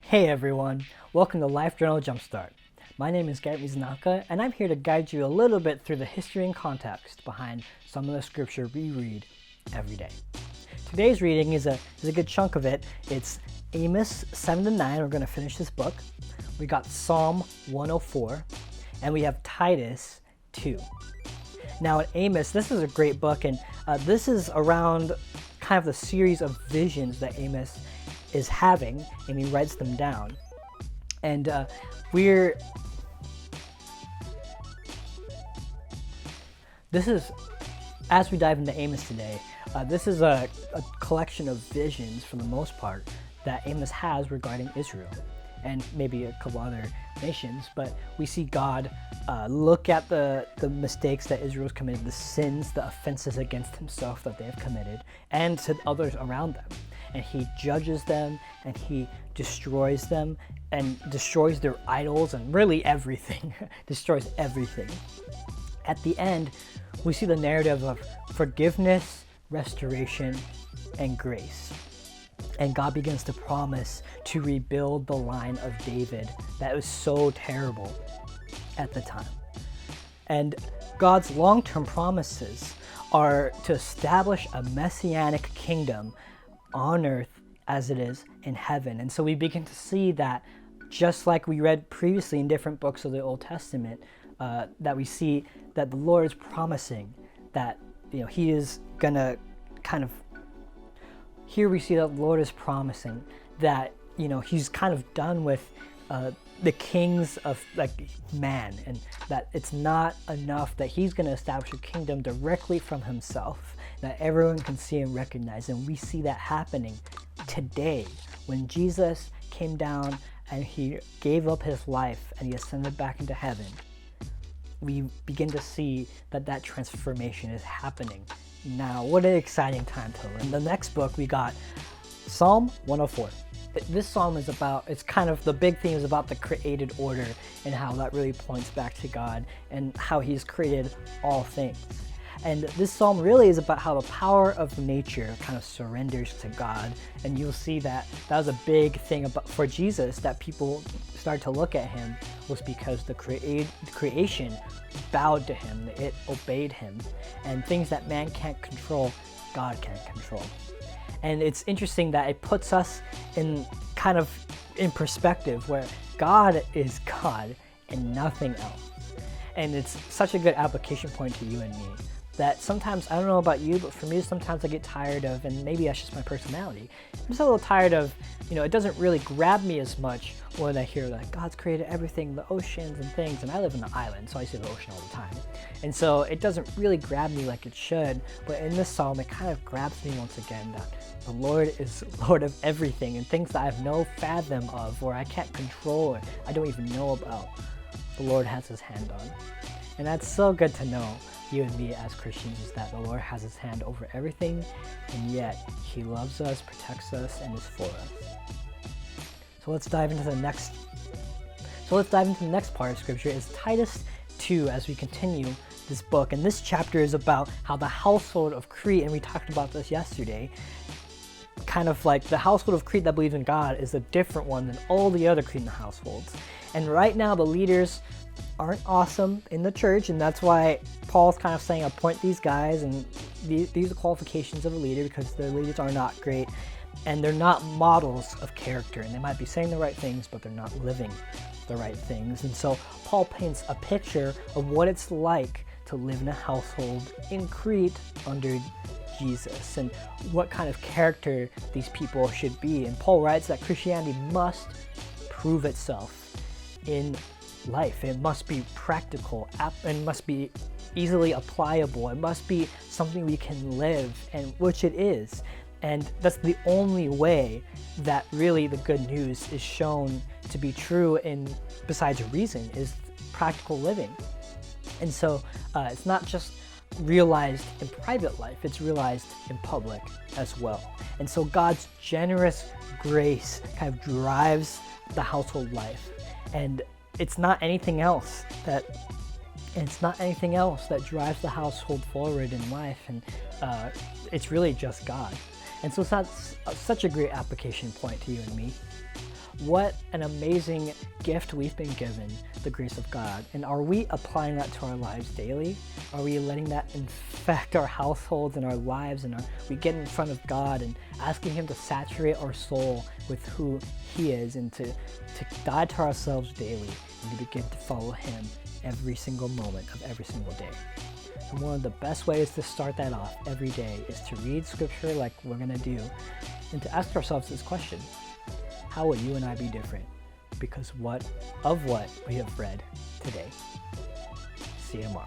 Hey everyone, welcome to Life Journal Jumpstart. My name is Garrett Mizunaka, and I'm here to guide you a little bit through the history and context behind some of the scripture we read every day. Today's reading is a good chunk of it. It's Amos 7-9. We're going to finish this book. We got Psalm 104, and we have Titus II. Now in Amos, this is a great book, and this is around kind of the series of visions that Amos is having, and he writes them down. And as we dive into Amos today, this is a collection of visions, for the most part, that Amos has regarding Israel and maybe a couple other nations. But we see God look at the mistakes that Israel's committed, the sins, the offenses against himself that they have committed, and to others around them. And he judges them, and he destroys them, and destroys their idols, and really everything. Destroys everything. At the end, we see the narrative of forgiveness, restoration, and grace. And God begins to promise to rebuild the line of David that was so terrible at the time. And God's long-term promises are to establish a Messianic Kingdom on earth as it is in heaven. And so we begin to see that, just like we read previously in different books of the Old Testament, that we see that the Lord is promising that, he is gonna kind of, here we see that the Lord is promising that, he's kind of done with the kings of man, and that it's not enough that he's going to establish a kingdom directly from himself that everyone can see and recognize. And we see that happening today when Jesus came down and he gave up his life and he ascended back into heaven. We begin to see that transformation is happening now. What an exciting time to live. In the next book, we got Psalm 104. This psalm is about, it's kind of, the big theme is about the created order and how that really points back to God and how he's created all things. And this psalm really is about how the power of nature kind of surrenders to God. And you'll see that was a big thing for Jesus, that people started to look at him, was because the creation bowed to him, it obeyed him. And things that man can't control, God can control. And it's interesting that it puts us in perspective, where God is God and nothing else. And it's such a good application point to you and me, that sometimes, I don't know about you, but for me, sometimes I get tired of, and maybe that's just my personality, I'm just a little tired of, it doesn't really grab me as much when I hear that God's created everything, the oceans and things, and I live in the island, so I see the ocean all the time. And so it doesn't really grab me like it should, but in this psalm, it kind of grabs me once again, that the Lord is Lord of everything, and things that I have no fathom of, or I can't control, or I don't even know about, the Lord has his hand on. And that's so good to know, you and me as Christians, is that the Lord has his hand over everything, and yet he loves us, protects us, and is for us. So let's dive into the next part of scripture, is Titus II, as we continue this book. And this chapter is about how the household of Crete, and we talked about this yesterday, kind of like the household of Crete that believes in God is a different one than all the other Cretan households. And right now the leaders aren't awesome in the church, and that's why Paul's kind of saying, appoint these guys, and these are the qualifications of a leader, because the leaders are not great, and they're not models of character, and they might be saying the right things, but they're not living the right things. And so Paul paints a picture of what it's like to live in a household in Crete under Jesus, and what kind of character these people should be. And Paul writes that Christianity must prove itself in life. It must be practical, and must be easily applicable. It must be something we can live, and which it is. And that's the only way that really the good news is shown to be true, in besides reason, is practical living. And so it's not just realized in private life, it's realized in public as well. And so God's generous grace kind of drives the household life, and it's not anything else that drives the household forward in life, and it's really just God. And so that's such a great application point to you and me. What an amazing gift we've been given, the grace of God. And are we applying that to our lives daily? Are we letting that infect our households and our lives? And are we getting in front of God and asking Him to saturate our soul with who He is, and to die to ourselves daily and to begin to follow Him every single moment of every single day? And one of the best ways to start that off every day is to read scripture like we're going to do, and to ask ourselves this question: how will you and I be different because of what we have read today? See you tomorrow.